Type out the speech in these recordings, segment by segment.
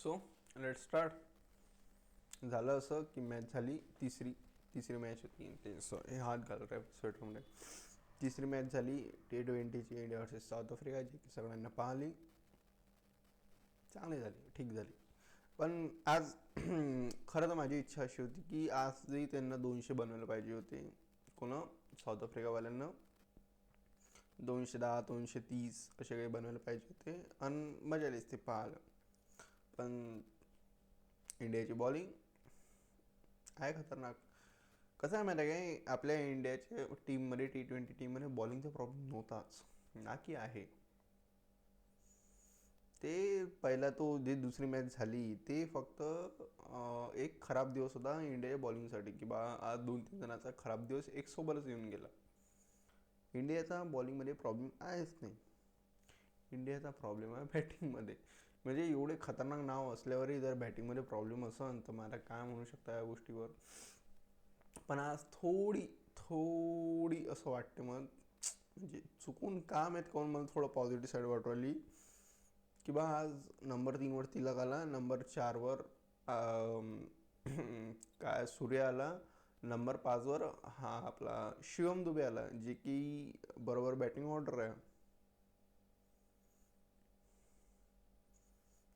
So let start. झालं असं की मॅच झाली तिसरी मॅच होती. ते हे हात घाल रे स्वेटरमध्ये. तिसरी मॅच झाली T20ची, इंडिया वर्सेस साऊथ आफ्रिकाची, की सगळ्यांना पाहिली. चांगली झाली, ठीक झाली. पण आज खरं तर माझी इच्छा अशी होती की आजही त्यांना 200 बनवायला पाहिजे होते. कोण? साऊथ आफ्रिकावाल्यांना 210 230 असे काही बनवायला पाहिजे होते आणि मजा आली असते पाहायला. पण इंडियाची बॉलिंग आहे खतरनाक. कसं आहे माहिती आहे काय, आपल्या इंडियाच्या टीममध्ये T20 टीममध्ये बॉलिंगचा प्रॉब्लेम नव्हताच ना, की आहे ते. पहिला तो जी दुसरी मॅच झाली ते फक्त एक खराब दिवस होता इंडियाच्या बॉलिंगसाठी, की बा आज 2-3 जणांचा खराब दिवस एक सोबतच येऊन गेला. इंडियाचा बॉलिंगमध्ये प्रॉब्लेम आहेच नाही. इंडियाचा प्रॉब्लेम आहे बॅटिंगमध्ये. म्हणजे एवढे खतरनाक नाव असल्यावरही जर बॅटिंगमध्ये प्रॉब्लेम असेल तर मला काय म्हणू शकता या गोष्टीवर. पण आज थोडी असं वाटते मग, म्हणजे चुकून काम आहेत कोण, मला थोडं पॉझिटिव्ह साईड वाटू राहिली की बा आज नंबर 3वर तिलक आला, नंबर 4वर काय सूर्य आला, नंबर 5वर हा आपला शिवम दुबे आला, जे की बरोबर बॅटिंग ऑर्डर आहे.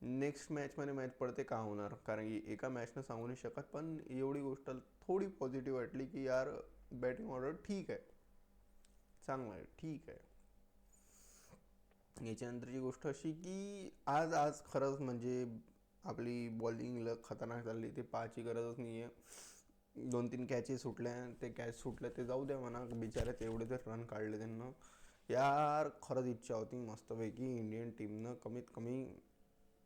नेक्स्ट मॅचमध्ये मॅच पडते का होणार, कारण की एका मॅचनं सांगू नाही शकत. पण एवढी गोष्ट थोडी पॉझिटिव्ह वाटली की यार बॅटिंग ऑर्डर ठीक आहे, चांगलं आहे, ठीक आहे. याच्यानंतरची गोष्ट अशी की आज खरंच म्हणजे आपली बॉलिंग खतरनाक चालली, ते पाहायची गरजच नाही आहे. 2-3 कॅचेस सुटल्या, ते कॅच सुटल्या ते जाऊ द्या म्हणा, बिचाऱ्यात एवढे तर रन काढले त्यांना. यार खरंच इच्छा होती मस्तपैकी इंडियन टीमनं कमीत कमी,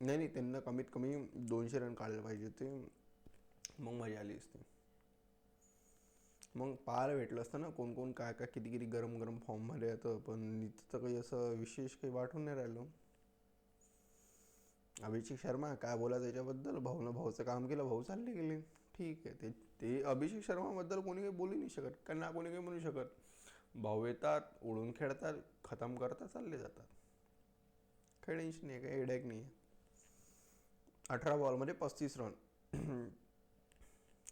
नाही त्यांना कमीत कमी 200 रन काढले पाहिजे होते, मग मजा आली असती. मग पाहायला भेटलं असतं ना कोण कोण काय काय किती किती गरम फॉर्ममध्ये येतं. पण इथं तर काही असं विशेष काही वाटून नाही राहिलो. अभिषेक शर्मा काय बोला त्याच्याबद्दल, भाऊचं काम केलं, भाऊ चालले गेले, ठीक आहे. ते अभिषेक शर्माबद्दल कोणी काही बोलू नाही शकत, कारण ना कोणी काही म्हणू शकत. भाऊ येतात, उडून खेळतात, खतम करतात, चालले जातात, काही टेन्शन नाही, काही हेडॅक नाही आहे. 18 बॉलमध्ये 35 रन,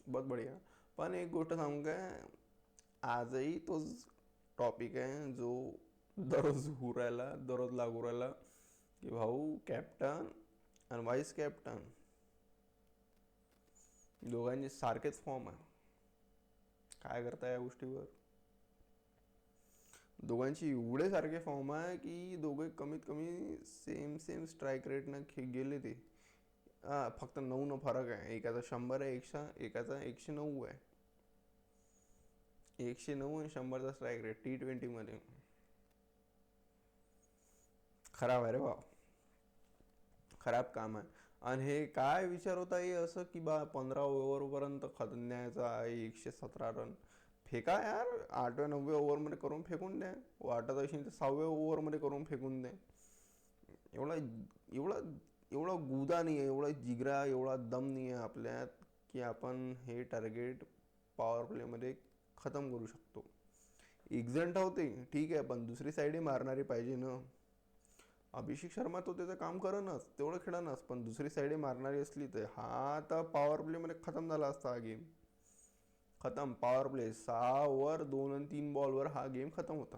बहुत बढिया. पण एक गोष्ट सांगू काय, आजही तोच टॉपिक आहे जो दररोज दररोज लागू राहिला, की भाऊ कॅप्टन आणि व्हाईस कॅप्टन दोघांचे सारखेच फॉर्म आहे. काय करता या गोष्टीवर? दोघांची एवढे सारखे फॉर्म आहे की दोघे कमीत कमी सेम स्ट्राईक रेटनं गेले ते. फक्त 9 फरक आहे. एकाचा 100 आहे, एकाचा 109 आहे. 109 आणि 100चा स्ट्राईक रेट T20मध्ये. खराब आहे रे भाऊ, खराब काम आहे. आणि हे काय विचार होता हे असं की बा 15 ओव्हरपर्यंत न्यायचा आहे, 117 रन फेका यार. 8व्या 9व्या ओव्हरमध्ये करून फेकून द्या, वाटत असेल तर 6व्या ओव्हरमध्ये करून फेकून द्या. एवढा एवढा एवढा गुदा नाही आहे, एवढा जिगरा, एवढा दम नाही आहे आपल्यात की आपण हे टार्गेट पॉवर प्लेमध्ये खतम करू शकतो. एक जण धावते ठीक आहे, पण दुसरी साईडही मारणारी पाहिजे ना. अभिषेक शर्मा तो त्याचं काम करणच, तेवढं खेळणच, पण दुसरी साईडही मारणारी असली तर हा तर पॉवर प्लेमध्ये खतम झाला असता हा गेम. खतम. पॉवर प्ले 6 ओव्हर 2 आणि 3 बॉलवर हा गेम खतम होता.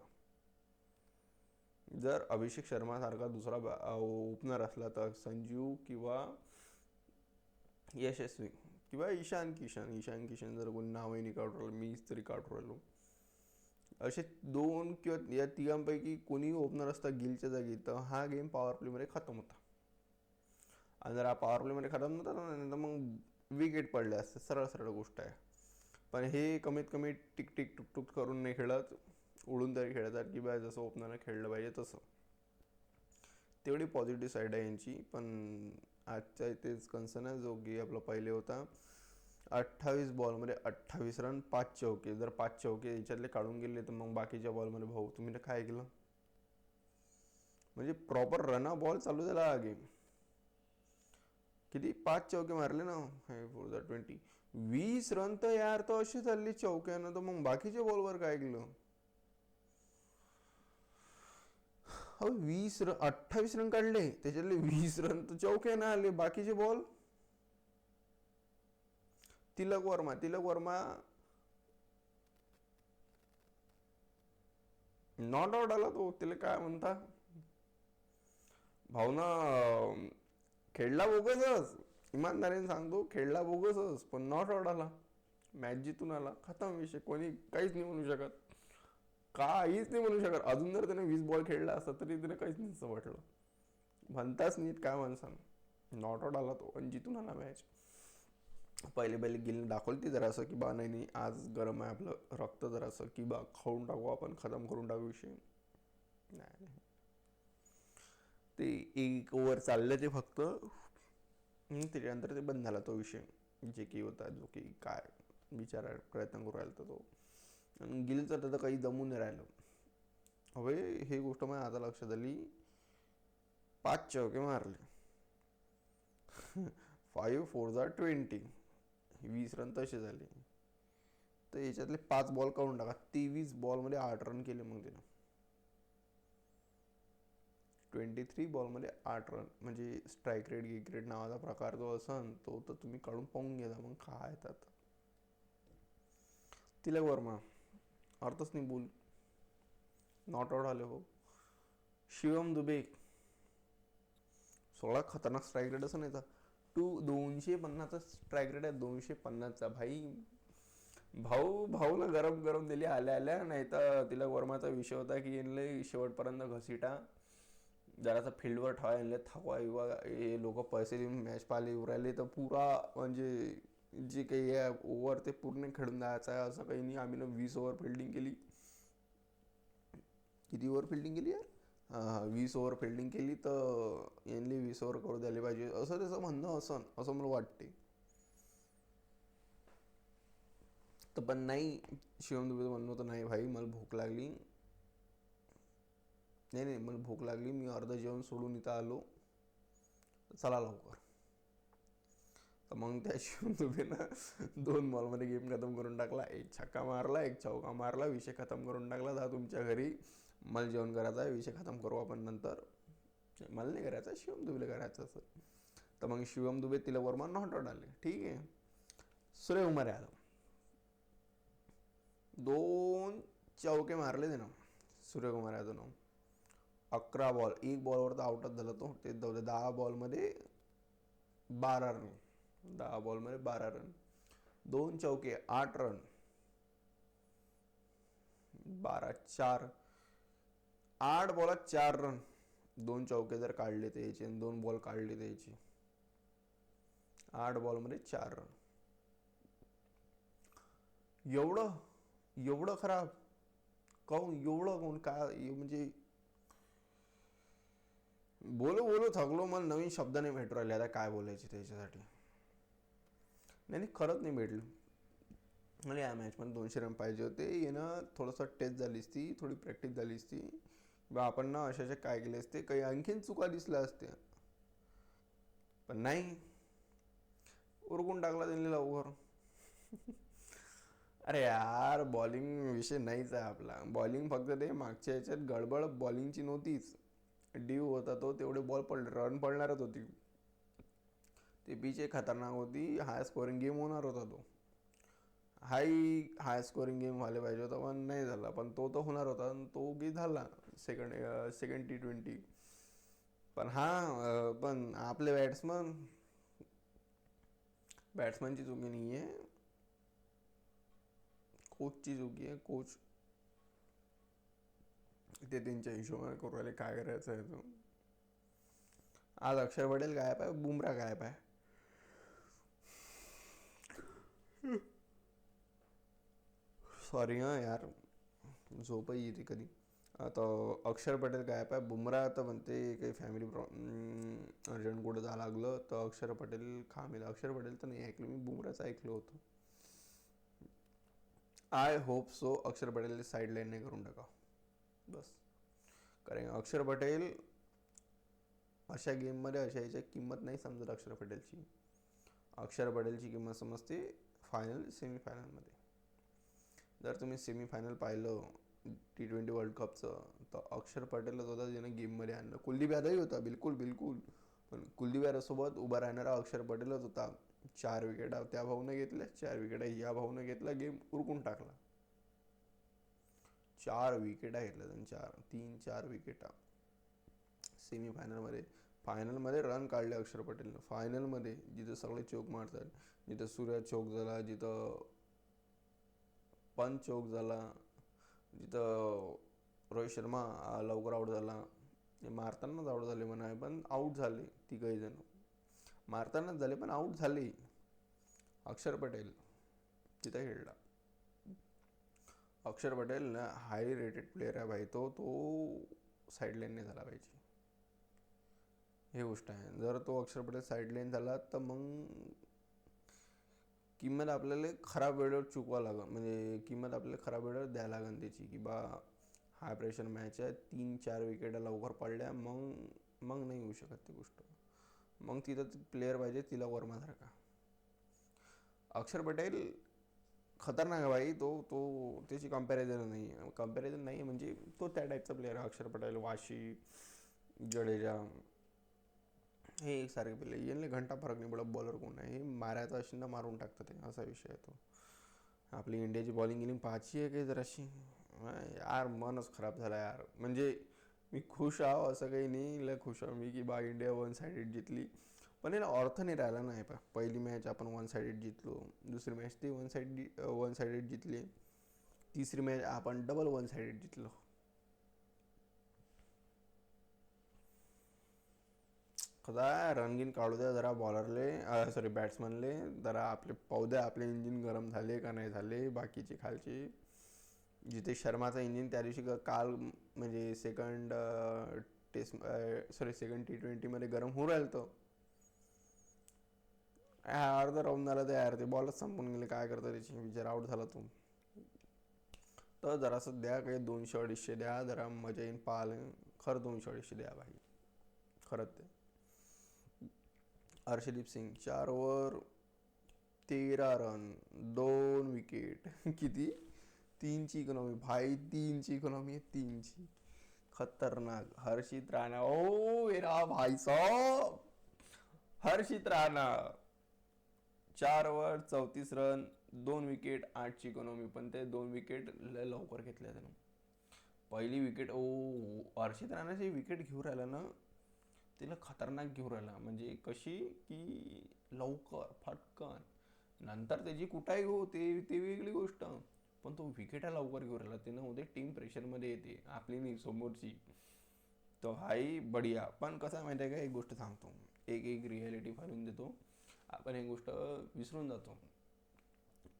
जर अभिषेक शर्मा सारखा दुसरा ओपनर असला तर संजू किंवा यशस्वी किंवा ईशान किशन जर कोणी नावही नाही काढू राहिलं, मीच तरी काढू राहिलो, असे 2 किंवा या तिघांपैकी कोणी ओपनर असता गिलच्या जागी तर हा गेम पॉवर प्लेमध्ये खतम होता. आणि जर हा पॉवर प्लेमध्ये खतम नव्हता तर मग विकेट पडले असते, सरळ गोष्ट आहे. पण हे कमीत कमी टिक टुक करून नाही खेळत, उडून तरी खेळतात की बा जसं ओपनरने खेळलं पाहिजे तसं. तेवढी पॉझिटिव्ह साईड आहे यांची. पण आजच्या इथेच कन्सर्न आहे जो की आपला पहिले होता. 28 बॉलमध्ये 28 रन, 5 चौके. जर 5 चौके याच्यातले काढून गेले तर मग बाकीच्या बॉलमध्ये भाऊ तुम्ही ना काय केलं. म्हणजे प्रॉपर रना बॉल चालू झाला हा गेम. किती 5 चौके मारले ना, 20 रन तर यार तर अशी चालली चौक्यानं, तर मग बाकीच्या बॉलवर काय केलं. हो 28 रन काढले, त्याच्यातले 20 रन तर चौके ना आले. बाकीचे ball Tilak Varma not out आला तो. त्याला काय म्हणता भावना, खेळला बोगसच, इमानदारीने सांगतो खेळला बोगसच, पण नॉट आउट आला. मॅच जितून आला, खतम विषय. कोणी काहीच नाही म्हणू शकत, काहीच नाही म्हणू शकत. अजून जर त्याने 20 बॉल खेळला असता तरी त्याने काहीच नसतं वाटलं. म्हणताच नीट काय माणसानं, नॉट आउट आला तो आणि जितून आला मॅच. पहिले गिलने दाखवली ती जरासं की बा नाही आज गरम आहे आपलं रक्त, जरासं की बा खाऊन टाकू आपण, खतम करून टाकू विषय. नाही, ते 1 ओव्हर चाललं ते फक्त, त्याच्यानंतर ते बंद झाला तो विषय. जे की होता, जो की काय विचार प्रयत्न करू राहिला तो. आणि गिलचं तर काही जमून नाही राहिलं. हवे हे गोष्ट मला आता लक्षात आली, 5 चौके मारले. 5 4 20, 20 रन तसे झाले. तर याच्यातले 5 बॉल काढून टाका, 23 बॉलमध्ये 8 रन केले मग त्यानं. 23 बॉलमध्ये 8 रन, म्हणजे स्ट्राईक रेट गिक रेट नावाचा प्रकार जो असन तो तर तुम्ही काढून पाहून घ्या मग काय येतात. तिलक वर्मा अर्थच नाही बोल, नॉट आउट आले हो. शिवम दुबे 16 खतरनाक स्ट्राईक रेट असं नाही का, 250चा स्ट्राईक रेट आहे, 250चा. भाऊला गरम गरम दिली आल्या आल्या. नाही तर तिलक वर्माचा विषय होता की यांना शेवटपर्यंत घसीटा, जरासा फील्डवर ठेवा, यांना थकवा विवा. हे लोक पैसे देऊन मॅच पाहिले उरायले तर पुरा म्हणजे जे काही आहे ओव्हर ते पूर्ण खेळून द्यायचं आहे असं काही नाही. आम्ही 20 ओव्हर फिल्डिंग केली. किती ओव्हर फिल्डिंग केली यार? 20 ओव्हर फिल्डिंग केली तर यांनी 20 ओव्हर करू द्यायला पाहिजे, असं त्याचं म्हणणं असं मला वाटते. तर पण नाही, शिवम दुबेचं म्हणणं होतं नाही भाई मला भूक लागली, नाही मला भूक लागली, मी अर्ध जेवण सोडून इथं आलो, चला लवकर. तर मग त्या शिवम दुबेनं 2 बॉलमध्ये गेम खतम करून टाकला. 1 छक्का मारला, 1 चौका मारला, विषय खतम करून टाकला. जा तुमच्या घरी, मला जेवण करायचं आहे, विषय खतम करू आपण नंतर. मला नाही करायचं, शिवम दुबेला करायचं असं. तर मग शिवम दुबे तिलक वर्मा नॉट आउट आले. ठीक आहे. सूर्यकुमार यादव 2 चौके मारले त्यानं, सूर्यकुमार यादवनं. 11 बॉल, 1 बॉलवर तर आउटच झाला तो. ते 10 बॉलमध्ये 12 रन, 10 बॉलमध्ये 12 रन, 2 चौके 8 रन, 12 4, 8 बॉलात 4 रन. 2 चौके जर काढले तर याचे, 2 बॉल काढले तर याचे, 8 बॉलमध्ये 4 रन. एवढं खराब काऊन? एवढं कोण काय म्हणजे, बोलू थकलो. मला नवीन शब्द नाही भेटू राहिले आता काय बोलायचे त्याच्यासाठी. नाही खरंच नाही भेटलं. मला या मॅचमध्ये 200 रन पाहिजे होते. येणं थोडंसं टेस्ट झाली असती, थोडी प्रॅक्टिस झाली असती बा, आपण ना अशा काय केले असते, काही आणखीन चुका दिसल्या असत्या. पण नाही, उरकून टाकला त्यांनी लवकर. अरे यार, बॉलिंग विषय नाहीच आहे आपला. बॉलिंग फक्त ते मागच्या याच्यात गडबड बॉलिंगची नव्हतीच. ड्यू होता तो, तेवढे बॉल पडले, रन पडणारच होती. ते पिच खतरनाक होती, हाय स्कोरिंग गेम होणार होता तो. हाय स्कोरिंग गेम व्हायला पाहिजे होता, पण नाही झाला. पण तो तर होणार होता, तो की झाला सेकंड T20. पण पण आपले बॅट्समनची चुकी नाही आहे, कोचची चुकी आहे. कोच ते त्यांच्या हिशोबाने करू राहिले, काय करायचं आहे तो. आज अक्षर पटेल गायब आहे, बुमरा गायब आहे. सॉरी यार, झोपही येते कधी. आता अक्षर पटेल गायब आहे, बुमरा तर म्हणते काही फॅमिली अर्जंट कुठं जावं लागलं तर अक्षर पटेल खामेल. अक्षर पटेल तर नाही ऐकलं मी, बुमराचं ऐकलं होतं. आय होप सो अक्षर पटेल साईड लाईन नाही करून टाका बस. कारण अक्षर पटेल अशा गेममध्ये, अशा याच्या किंमत नाही समजत अक्षर पटेलची. अक्षर पटेलची किंमत समजते फायनल सेमीफायनलमध्ये. जर तुम्ही सेमीफायनल पाहिलं T20 वर्ल्ड कपचं, तर अक्षर पटेलच होता ज्याने गेममध्ये आणलं. कुलदीप यादवही होता, बिलकुल बिलकुल, पण कुलदीप यादवसोबत उभा राहणारा अक्षर पटेलच होता. 4 विकेटा त्या भाऊने घेतल्या, 4 विकेटा या भाऊने घेतला, गेम उरकून टाकला. 4 विकेटा घेतल्या त्यांनी, 3-4 विकेटा सेमीफायनलमध्ये. फायनलमध्ये रन काढले अक्षर पटेलनं. फायनलमध्ये जिथं सगळे चोक मारतात, जिथं सूर्य चोक झाला, जिथं पंच चोक झाला, जिथं रोहित शर्मा लवकर आऊट झाला. मारतानाच आऊट झाले म्हणा, पण आऊट झाले तिघही जण. मारतानाच झाले पण आऊट झाले. अक्षर पटेल तिथं खेळला. अक्षर पटेल ना हाय रेटेड प्लेअर आहे भाई. तो साईड लाईनने झाला पाहिजे, हे गोष्ट आहे. जर तो अक्षर पटेल साईड लाईन झाला तर मग किंमत आपल्याला खराब वेळेवर चुकवा लागेल, म्हणजे किंमत आपल्याला खराब वेळेवर द्यायला लागेल त्याची, की बा हाय प्रेशर मॅच आहे, 3-4 विकेटा लवकर पडल्या, मग नाही होऊ शकत ती गोष्ट. मग तिथं प्लेअर पाहिजे तिला वर्मासारखा. अक्षर पटेल खतरनाक आहे भाई. तो त्याची कंपॅरिझन नाही म्हणजे तो त्या टाईपचा प्लेअर आहे. अक्षर पटेल, वाशी, जडेजा हे एकसारखे प्लेअर. यांना घंटा फरक नाही पडत बॉलर कोण आहे, हे मारायचा असेल ना मारून टाकतं ते, असा विषय आहे तो. आपली इंडियाची बॉलिंग गिलिंग पाहायची आहे काही जराशी यार, मनच खराब झाला यार. म्हणजे मी खुश आहो असं काही नाही, लय खुश आहो मी की बा इंडिया 1 साइडेड जितली, पण याला अर्थ नाही राहिला नाही. पहिली मॅच आपण 1 साइडेड जितलो, दुसरी मॅच ते 1 साइडेड जितली, तिसरी मॅच आपण डबल 1 साइडेड जितलो. कसं रनगिन काढू द्या जरा बॉलरले, सॉरी बॅट्समनले, जरा आपले पाहू द्या आपले इंजिन गरम झाले का नाही झाले. बाकीचे खालचे जिथे शर्माचं इंजिन त्या दिवशी काल म्हणजे सेकंड T20मध्ये गरम होऊ राहिलं, तो अर्धा राहून झाला तर यार, ते बॉलच संपून गेले. काय करता त्याची, विचार आउट झाला तो. तर जरासं द्या काही, 200-250 द्या, जरा मजा येईन पाहायला. खरं 200-250 द्या भाई, खरंच द्या. Harshdeep Singh 4 over 13 run, 2 wicket किती, 3ची इकॉनॉमी भाई, 3ची इकॉनॉमी आहे, 3ची. खतरनाक. हर्षित राणा, ओ मेरा भाई साहब, Harshit Rana 4 over 34 run, 2 wicket, 8ची इकॉनॉमी. पण ते 2 विकेट लय लवकर घेतल्या त्यानं. पहिली विकेट, हर्षित राणाची विकेट घेऊन राहिला ना, तिला खतरनाक घेऊन राहिला. म्हणजे कशी की लवकर फटकन, नंतर त्याची कुठाही हो ते वेगळी गोष्ट, पण तो विकेटा लवकर घेऊन राहिला. त्यानं उद्या टीम प्रेशरमध्ये येते, आपली नाही समोरची. तो हाई बढिया. पण कसं माहिती आहे का, एक गोष्ट सांगतो, एक रिॲलिटी फालून देतो. आपण एक गोष्ट विसरून जातो.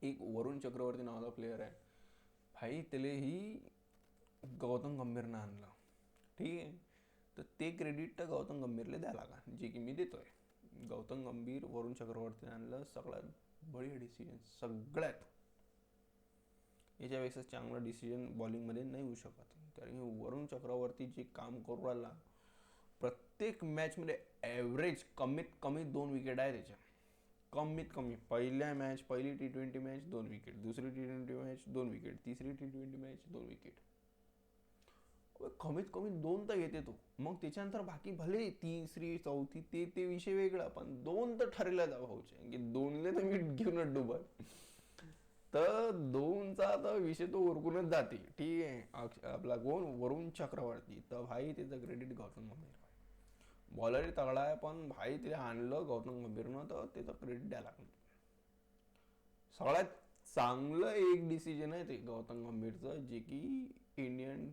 एक वरुण चक्रवर्ती नावाचा प्लेअर आहे भाई, त्यालाही गौतम गंभीरनं आणलं, ठीक आहे. तर ते क्रेडिट तर गौतम गंभीरला द्यायला लागेल, जे की मी देतोय. गौतम गंभीर वरुण चक्रवर्तीने आणलं, सगळ्यात बढिया डिसिजन, सगळ्यात याच्यापेक्षा चांगला डिसिजन बॉलिंगमध्ये नाही होऊ शकत. कारण वरुण चक्रवर्ती जे काम करू राहिला, प्रत्येक मॅचमध्ये ॲव्हरेज कमीत कमी 2 विकेट आहे त्याच्या, कमीत कमी. पहिली T20 मॅच 2 विकेट, दुसरी T20 मॅच 2 विकेट, तिसरी T20 मॅच 2 विकेट. कमीत कमी 2 तर येते तो. मग त्याच्यानंतर बाकी भले तिसरी चौथी ते विषय वेगळा, पण 2 तर ठरला जा भाऊचे, की 2ले तर मी घेऊनच डुबल. तर 2चा तर विषय तो उरकूनच जाते, ठीक आहे. आपला कोण, वरुण चक्रवर्ती, तर भाई त्याचं क्रेडिट गौतम गंभीर. बॉलरही तगडा आहे, पण भाई ते आणलं गौतम गंभीरनं, तर त्याचं क्रेडिट द्यायला लागलं. सगळ्यात चांगलं एक डिसिजन आहे ते गौतम गंभीरचं, जे की इंडियन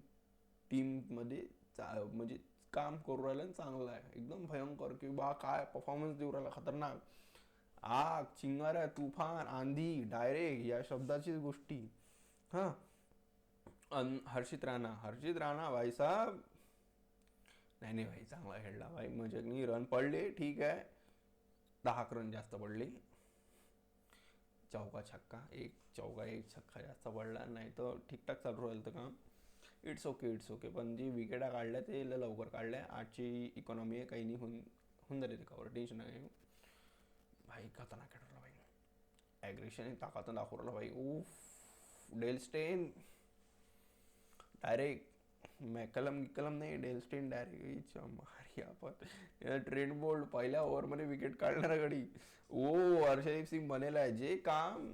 टीममध्ये म्हणजे काम करू राहिलं, चांगलं आहे एकदम भयंकर, की बा काय परफॉर्मन्स देऊ राहिला, खतरनाक. आग, चिंगाऱ्या, तुफान, आंधी, डायरेक्ट या शब्दाचीच गोष्टी. हां. हर्षित राणा भाई साहब, नाही भाई, चांगला खेळला भाई. म्हणजे रन पडले ठीक आहे, 10 रन जास्त पडले. चौका छक्का, एक छक्का जास्त पडला, नाही तर ठीकठाक चालू राहिलं तर काम. It's okay. पण जी विकेटा काढल्या ते लवकर काढल्या. 8ची इकॉनॉमी आहे, काही नाही, होऊन जाते ते कवर, टेन्शन नाही भाई. खतरनाक खेळला भाई, ॲग्रेशन ताकद दाखवू राहिला भाई. डेल स्टेन डायरेक्ट मॅकलम गिकलम नाही, डेलस्टेन डायरेक्ट मारी आपण. ट्रेंट बोल्ट पहिल्या ओव्हरमध्ये विकेट काढणारा गडी. ओ हर्षदीप सिंग बनेला आहे. जे काम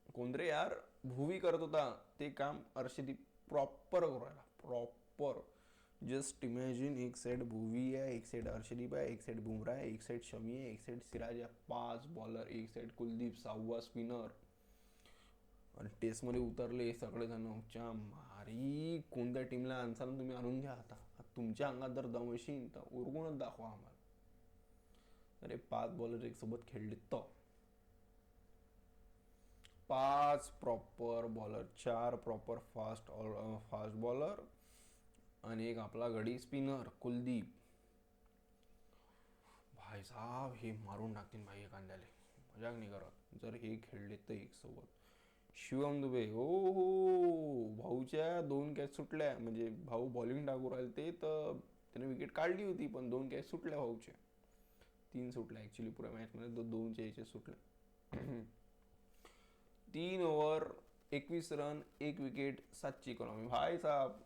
कोणतरी यार भुवी करत होता ते काम हर्षदीप प्रॉपर करू राहिला. प्रॉपर. जस्ट इमॅजिन, एक साइड भुवी आहे, एक साइड हर्षदीप आहे, एक साइड बुमराह आहे, एक साइड शमी आहे, एक साइड सिराज आहे. 5 बॉलर, एक साइड कुलदीप, 6वा स्पिनर. आणि टेस्टमध्ये उतरले सगळे जण. मारी कोणत्या टीमला आणसाल तुम्ही आणून घ्या. आता तुमच्या अंगात जर दम असेल तर उरगूनच दाखवा आम्हाला. अरे 5 बॉलर एक सोबत खेळले तर 5 proper bowler, 4 proper fast bowler आणि एक आपला गडी स्पिनर कुलदीप. भाई साहब हे मारून टाकतील भाई एखाद्याले, मजाक नाही करत जर हे खेळले तर एक सोबत. शिवम दुबे हो हो, भाऊच्या 2 कॅच सुटल्या. म्हणजे भाऊ बॉलिंग टाकू राहिले ते तर त्याने विकेट काढली होती, पण 2 कॅच सुटल्या भाऊच्या. 3 सुटल्या ऍक्च्युली पुऱ्या मॅचमध्ये, 2च्या याचे सुटल्या. 3 ओव्हर 21 रन, 1 विकेट, 7ची इकॉनॉमी. भाई साहब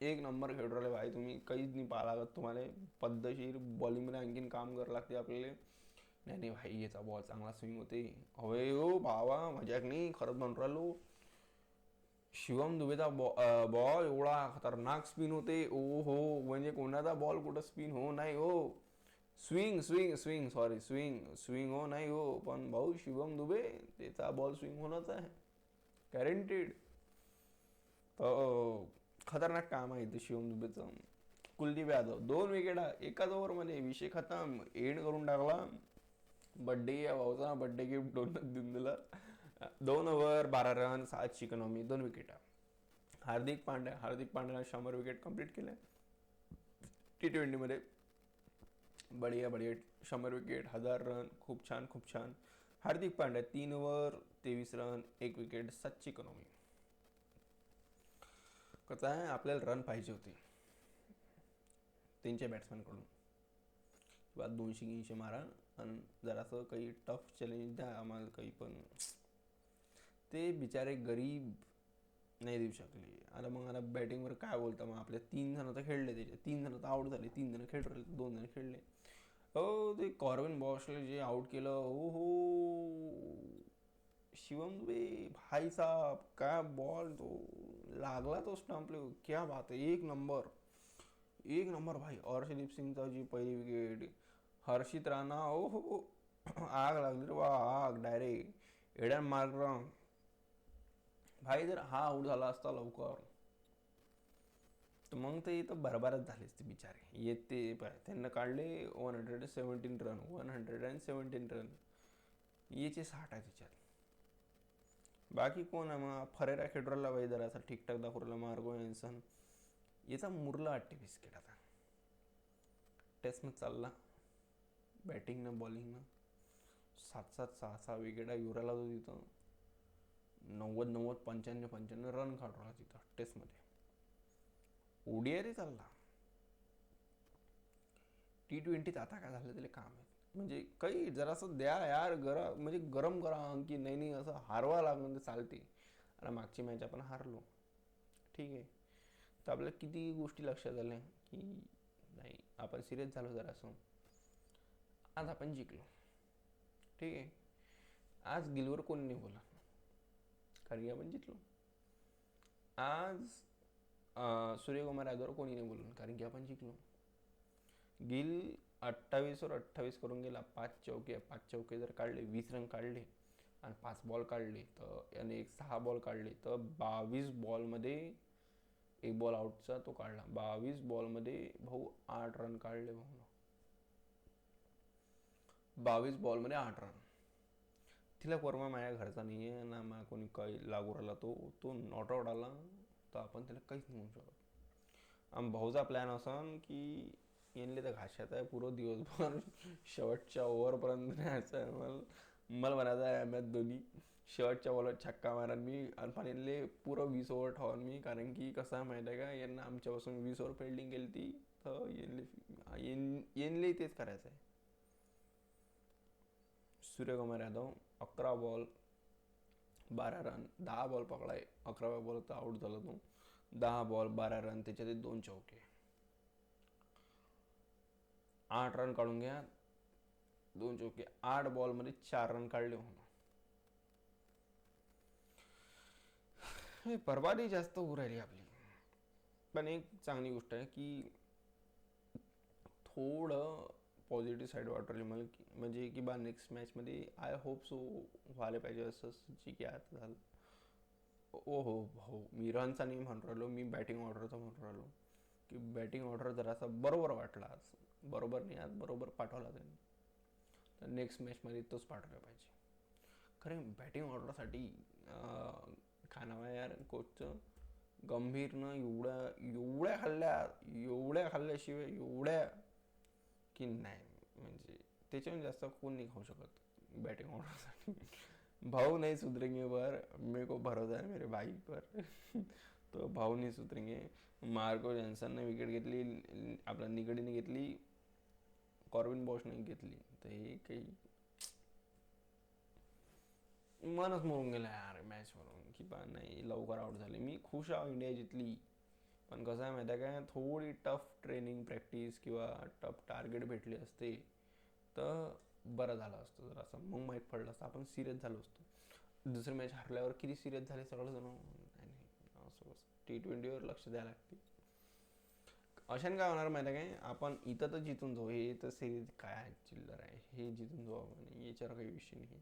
एक नंबर खेळू राहिले भाई तुम्ही. काहीच नाही पाहा लागत तुम्हाला. पद्धतशीर बॉलिंगमध्ये आणखीन काम करावं लागते आपल्याला. नाही भाई याचा बॉल चांगला स्विंग होते. अवे हो भावा मजाक नाही खरंच म्हणून राहिलो. शिवम दुबेचा बॉल एवढा खतरनाक स्पिन होते. ओ हो, म्हणजे कोणाचा बॉल कुठं स्पिन हो नाही हो. Swing swing swing sorry swing swing हो नाही हो, पण भाऊ शिवम दुबे त्याचा बॉल स्विंग होणंच आहे गॅरंटीड. तर खतरनाक काम आहे इथे शिवम दुबेचं. कुलदीप यादव 2 विकेटा एकाच ओव्हरमध्ये, विषय खतम, एंड करून टाकला. बड्डे या भाऊचा, बड्डे गिफ्ट 2 देऊन दिला. 2 ओव्हर 12 रन, 7ची इकॉनॉमी, 2 विकेटा. हार्दिक पांड्याने 100 विकेट कंप्लीट केले T20 मध्ये. बढिया 100 विकेट, 1000 रन, खूप छान खूप छान. Hardik Pandya 3 over 23 run, 1 wicket, 7ची इकॉनॉमी. कसं आहे, आपल्याला रन पाहिजे होते त्यांच्या बॅट्समॅनकडून. किंवा 200 मारा आणि जरासं काही टफ चॅलेंज द्या आम्हाला काही पण. ते बिचारे गरीब नाही देऊ शकले. आता मग आता बॅटिंगवर काय बोलता मग. आपल्या 3 जण तर खेळले, त्याचे 3 जण तर आउट झाले, 3 जण खेळ राहिले, 2 जण खेळले. हो ते कॉर्विन बॉशला जे आउट केलं, हो हो शिवम दुबे भाई साहब काय बॉल तो लागला तो स्टंपले. क्या बात आहे, एक नंबर एक नंबर भाई. हर्षदीप सिंगचा जी पहिली विकेट, हर्षित राणा ओ हो आग लागली रे वा, आग डायरेक्ट एडन मार्ग्राम. भाई जर हा आउट झाला असता लवकर तर मग ते इथं बरबारच झालेच ते बिचारे. येते त्यांना काढले 117 रन, 117 रन याचे 60 आहे त्याच्यात. बाकी कोण आहे मग. फरेरा खेळून भाई जरासा ठीकठाक दाखवला. मार्गो एन्सन याचा मुरला वाटते बिस्किट. आता टेस्टमध्ये चालला बॅटिंगनं बॉलिंगनं 7-7, 6-6 विकेटा युराला तो तिथं. 90 95 रन काढला तिथं टेस्टमध्ये. ओडीआय चालला. T20 आता काय झालं त्याला काम आहे. म्हणजे काही जरासं द्या यार, म्हणजे गरम करा की नाही असं हारवा लागून ते चालते. आता मागची मॅच आपण हारलो, ठीक आहे, तर आपल्याला किती गोष्टी लक्षात आल्या की नाही आपण सिरियस झालो जरासं. आज आपण जिंकलो, ठीक आहे. आज गिलवर कोणी नाही बोला, कारण की आपण जिंकलो. आज सूर्यकुमार यादववर कोणी नाही बोलून, कारण की आपण जिंकलो. गिल 28वर 28 करून गेला. 5 चौके जर काढले, 20 रन काढले आणि 5 बॉल काढले, तर याने एक 6 बॉल काढले, तर 22 बॉलमध्ये एक बॉल आउटचा तो काढला. 22 बॉलमध्ये भाऊ 8 रन काढले भाऊ. 22 बॉलमध्ये 8 रन. तिलक वर्मा माझ्या घरचा नाही आहे ना, मला कोणी काही लागू राहिला तो नॉट आउट आला तर आपण त्याला काहीच नाही म्हणू शकत. आणि भाऊचा प्लॅन असा की यांनी तर घाशात आहे पुरं दिवसभर, शेवटच्या ओव्हरपर्यंत न्यायचं आहे मला म्हणायचं आहे MS धोनी शेवटच्या बॉलवर छक्का मारा मी, आणि पण यांनी पुरं 20 ओव्हर ठेवा मी. कारण की कसं आहे माहिती आहे का, यांना आमच्यापासून 20 ओव्हर फिल्डिंग केली ती, तर यांनी तेच करायचं आहे. Suryakumar Yadav 11 ball 12 run, 10 ball पकडाय, 11व्या बॉल तर आउट झाला तो. 10 बॉल 12 रन, त्याच्यात 2 चौके, 8 रन काढून घ्या, 2 चौके, 8 बॉल मध्ये 4 रन काढले हो. बर्बादी जास्त होऊ राहिली आपली. पण एक चांगली गोष्ट आहे की थोडं पॉझिटिव्ह साईड वाटरली मला, म्हणजे की बा नेक्स्ट मॅचमध्ये आय होप सो व्हायला पाहिजे असं, जे की आता झालं. ओ हो, मी रनचा नाही म्हणून राहिलो, मी बॅटिंग ऑर्डरचा म्हणून राहिलो. की बॅटिंग ऑर्डर जरासा बरोबर वाटला आज, बरोबर नाही आज बरोबर पाठवला त्यांनी, तर नेक्स्ट मॅचमध्ये तोच पाठवला पाहिजे. खरं बॅटिंग ऑर्डरसाठी काय नाव आहे यार कोचचं, गंभीरनं एवढ्या खाल्ल्याशिवाय एवढ्या की नाही, म्हणजे त्याच्याहून जास्त कोण नाही खाऊ शकत बॅटिंग ऑर्डरसाठी. भाऊ नहीं सुधरेंगे पर मेरे को भरोसा है मेरे भाई पर. तो भाऊ नाही सुधरेंगे. मार्को जॉन्सनने विकेट घेतली, आपल्या निकडीने घेतली, कॉर्विन बॉशने घेतली, तर हे काही मनच मोडून गेला यार मॅचवरून की बा नाही लवकर आउट झाले. मी खुश आहे इंडिया जितली, पण कसं आहे माहिती आहे काय, थोडी टफ ट्रेनिंग प्रॅक्टिस किंवा टफ टार्गेट भेटले असते तर बरं झालं असतं जरासं, मग माहीत पडलं असतं, आपण सिरियस झालो असतो. दुसरी मॅच हरल्यावर किती सिरियस झाले सगळेजण, नाही असं T20वर लक्ष द्यायला लागते. अशाने काय होणार माहिती आहे काय, आपण इथं तर जिंकून जाऊ, हे तर सिरीज काय चिल्लर आहे, हे जिंकून जाऊ आपण, याच्यावर काही विषय नाही.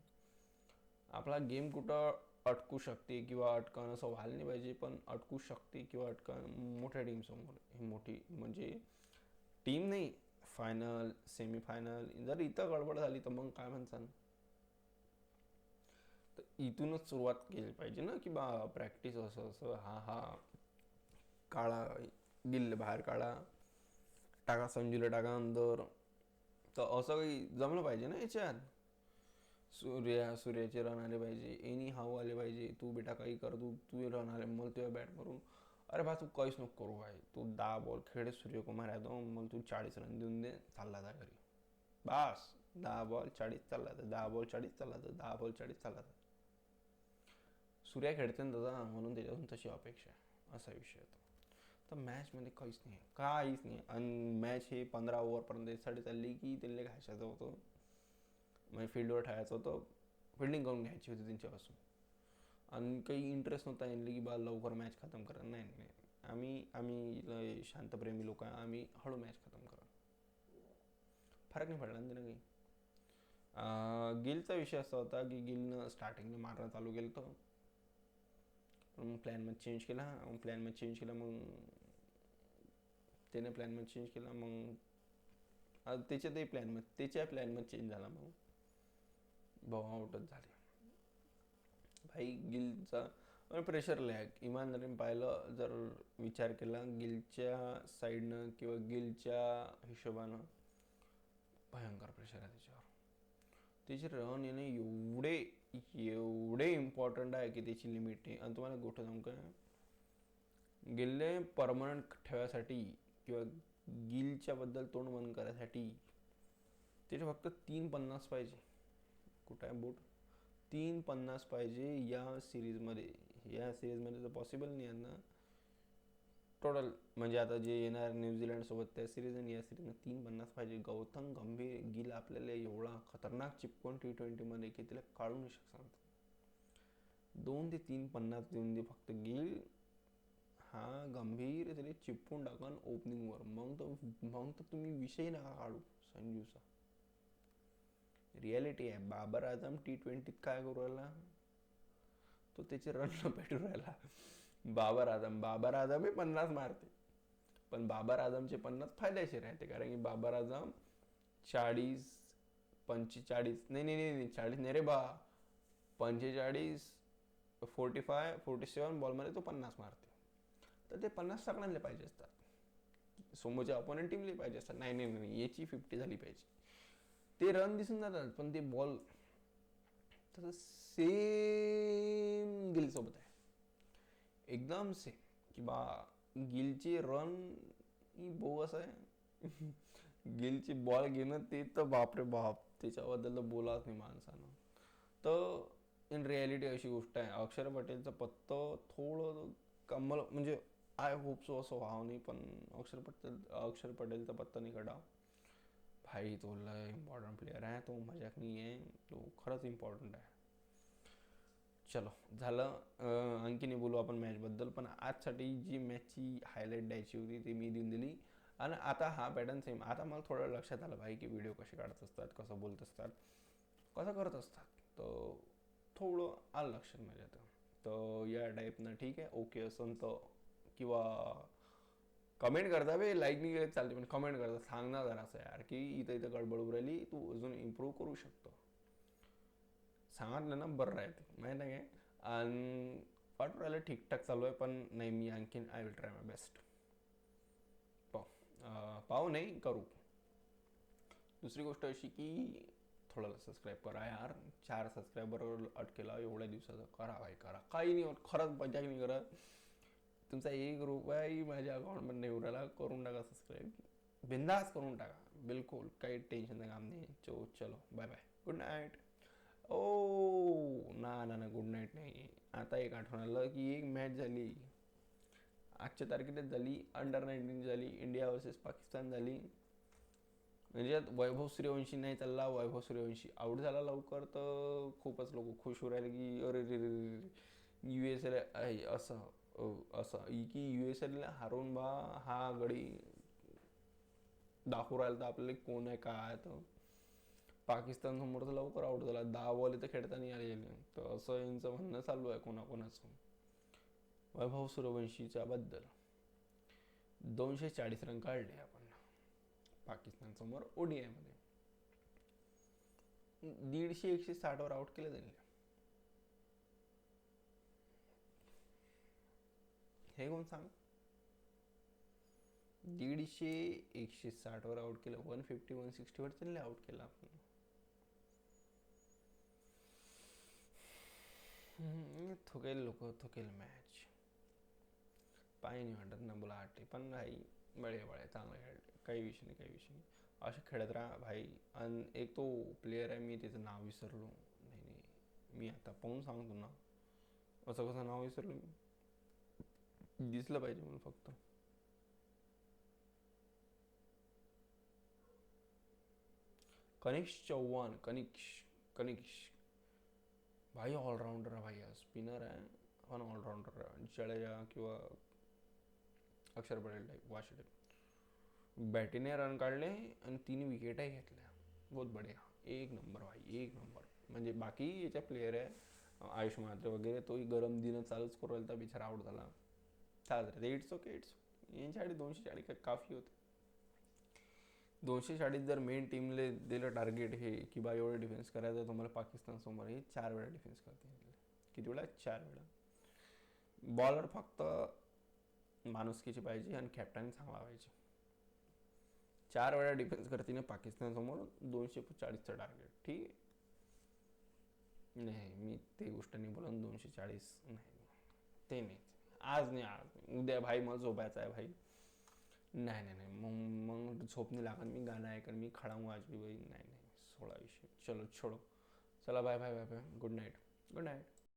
आपला गेम कुठं अटकू शकते किंवा अटकणं असं व्हायला नाही पाहिजे, पण अटकू शकते किंवा अटकणं मोठ्या टीमसमोर, ही मोठी म्हणजे टीम नाही, फायनल सेमीफायनल, जर इथं गडबड झाली तर मग काय म्हणसान. तर इथूनच सुरुवात केली पाहिजे ना की बा प्रॅक्टिस असं असं, हा काळा गिल्ल बाहेर काढा, टाका संजूला टाका अंदर, तर असं काही जमलं पाहिजे ना याच्यात. सूर्याचे रन आले पाहिजे, एनी हाऊ आले पाहिजे, तू बेटा काही कर, तू रन आले मला तुझ्या बॅट मारून. अरे बा तू काहीच नको करू भाई, तू 10 बॉल खेळ, सूर्यकुमार यादव मग तू 40 रन देऊन दे, चालला जा घरी बस. 10 बॉल 40 चालला तर 10 बॉल 40 चालला तर 10 बॉल 40 चालला तर सूर्या खेळते ना दादा, म्हणून त्याच्यातून तशी अपेक्षा आहे, असा विषय होता. तर मॅचमध्ये काहीच नाही. आणि मॅच हे 15 ओव्हरपर्यंत यासाठी चालली की त्यांना घ्यायचं होतं, म्हणजे फील्डवर ठेवायचं होतं, फिल्डिंग करून घ्यायची होती त्यांच्यापासून. आणि काही इंटरेस्ट नव्हता यांना की बा लवकर मॅच खतम करा, नाही. आम्ही शांतप्रेमी लोक आहे, आम्ही हळू मॅच खतम करा, फरक नाही पडला ना त्यांना काही. गिलचा विषय असा होता की गिलनं स्टार्टिंगला मारणं चालू केलं होतं, पण मग प्लॅनमध्ये चेंज केला, मग त्याने प्लॅनमध्ये चेंज केला, मग त्याच्या प्लॅनमध्ये चेंज झाला, मग भाऊ आउटच झाले. भाई गिलचा प्रेशर लॅग, इमानदारीने पाहिलं जर विचार केला गिलच्या साईडनं किंवा गिलच्या हिशोबानं भयंकर प्रेशर आहे त्याच्यावर. त्याचे रन येणे एवढे इम्पॉर्टंट आहे की त्याची लिमिट नाही. आणि तुम्हाला गोष्ट सांगू काय, गिलने परमनंट ठेवायसाठी किंवा गिलच्या बद्दल तोंड बंद करायसाठी त्याचे फक्त 350 पाहिजे. कुठं आहे बोट, 350 पाहिजे या सिरीजमध्ये तर पॉसिबल नाही आहे ना टोटल, म्हणजे आता जे येणार न्यूझीलंड सोबत त्या सिरीज आणि या सिरीजनं 350 पाहिजे. गौतम गंभीर गिल आपल्याला एवढा खतरनाक चिपकून T20मध्ये की त्याला काढू नाही शकतात. 2 ते 350 देऊन दे फक्त गिल, हा गंभीर त्याला चिपकून टाकन ओपनिंगवर, मग तर तुम्ही विषय नका काढू संजूचा. रियालिटी आहे. बाबर आझम T20त काय करू राहिला, तो त्याचे रन पेटू राहिला. बाबर आझम हे 50 मारते, पण बाबर आझमचे 50 फायदेशीर राहते, कारण की बाबर आझम 40 45 नाही 40 नाही रे बा, 45 45 47 बॉलमध्ये तो 50 मारते. तर ते 50 सगळ्यांना पाहिजे असतात, समोरच्या अपोनंट टीमला पाहिजे असतात. नाही याची 50 झाली पाहिजे. ते रन दिसून जातात, पण ते बॉल तसं सेम गिल सोबत आहे, एकदम सेम की बा गिलची रन ही बोगस आहे. गिलची बॉल घेणं ते तर बापरे बाप, त्याच्याबद्दल तर बोलाच नाही माणसानं. तर इन रियालिटी अशी गोष्ट आहे, अक्षर पटेलचं पत्तं थोडं कमल म्हणजे आय होप सो असं व्हावं नाही, पण अक्षर पटेलचा पत्ता नाही काढा भाई. तो लय इम्पॉर्टंट प्लेअर आहे, तो मजाक नाही आहे, तो खरंच इम्पॉर्टंट आहे. चलो झालं, आणखी नाही बोलू आपण मॅचबद्दल, पण आजसाठी जी मॅचची हायलाईट द्यायची होती ती मी देऊन दिली. आणि आता हा पॅटर्न सेम. आता मला थोडं लक्षात आलं भाई की व्हिडिओ कसे काढत असतात, कसं बोलत असतात, कसं करत असतात, तर थोडं आलं लक्षात माझ्या. तर या टाईपनं ठीक आहे, ओके असं तर, किंवा कमेंट करता बे, लाईक नाही केलं चालते, पण कमेंट करता सांगणार जरा असं यार की इथं इथं गडबड उरायली, तू अजून इम्प्रूव्ह करू शकतो. सांगितलं ना बरं राहते माहीत आहे काय. आणि वाटून राहिलं ठीकठाक चालू आहे, पण नाही, मी आणखीन I will try my best. पाहू नाही करू. दुसरी गोष्ट अशी की थोडं सबस्क्राईब करा यार. 4 सबस्क्रायबर अटकेला एवढ्या दिवसाचं. करा भाई करा, काही नाही होत, खरंच मजाक नाही करत. तुमचा 1 रुपयाही माझ्या अकाउंटमध्ये नाही उरायला, करून टाका सबस्क्राईब, बिंदास करून टाका, बिलकुल काही टेन्शनचं काम नाही. चलो बाय बाय, गुड नाईट. ओ ना ना ना, गुड नाईट नाही. आता एक आठवण आलं की एक मॅच झाली आजच्या तारखेला, झाली अंडर-19 झाली, इंडिया वर्सेस पाकिस्तान झाली. म्हणजे वैभव सूर्यवंशी नाही चालला, वैभव सूर्यवंशी आउट झाला लवकर, तर खूपच लोक खुश होऊ राहिले की अरे रे रे यू एस ए असं असं की यू एस एला हारून बा हा गडी दाखवू राहिला तर आपल्याला कोण आहे काय. तर पाकिस्तान समोर तर लवकर आउट झाला, 10 बॉल तर खेळता नाही आले. तर असं यांचं म्हणणं चालू आहे कोणाकोणाचं वैभव सूर्यवंशीच्या बद्दल. 240 रन काढले आपण पाकिस्तान समोर ODI मध्ये. 150-160 वर आउट केलं त्यांनी. हे कोण सांग. 150-160 वर आउट केलं, 150-160 वर त्यांनी आउट केलं आपण. थुकेल लोक, थुकेल मॅच. पाय नाही वाटत ना बोला आटे, पण नाही बळे चांगलं खेळले, काही विषय नाही, काही विषय नाही. असे खेळत राहा भाई. आणि एक तो प्लेअर आहे, मी त्याचं नाव विसरलो. नाही नाही, मी आता पाहून सांगतो ना, असं कसं नाव विसरलो मी, दिसलं पाहिजे मला फक्त. कनिक्स चव्हाण, कनिक्स भाई ऑलराऊंडर आहे भाई, स्पिनर आहे पण ऑलराऊंडर आहे. जडेजा किंवा Axar Patel type, Washi type. बॅटीने रन काढले आणि 3 विकेटही घेतल्या. बहुत बढिया, एक नंबर भाई, एक नंबर. म्हणजे बाकी याच्या प्लेयर आहे आयुष म्हात्रे वगैरे, तोही गरम दिनं चालूच करू राहिला, बिचारा आउट झाला. चालत रे, इट्स ओके, यांच्यासाठी 240 काफी होते. 240 जर मेन टीमले दिलं टार्गेट हे की बा एवढं डिफेन्स करायचं तुम्हाला पाकिस्तान समोर, हे 4 वेळा डिफेन्स करते. किती वेळा? 4 वेळा. बॉलर फक्त माणुसकीची पाहिजे आणि कॅप्टन चांगला पाहिजे. 4 वेळा डिफेन्स करते ना पाकिस्तान समोर, 240चं टार्गेट. ठीक आहे, नाही मी ते गोष्ट नाही बोला, 240 नाही, ते नाही. आज नाही, आज उद्या भाई मला झोपायचं आहे भाई. नाही नाही नाही, मग झोप नाही लागत, मी गाणं ऐकन, मी खडा हूँ आज भी भाई. नाही नाही, 16 विषय. चलो छोडो, चला bye bye bye bye, good night, good night.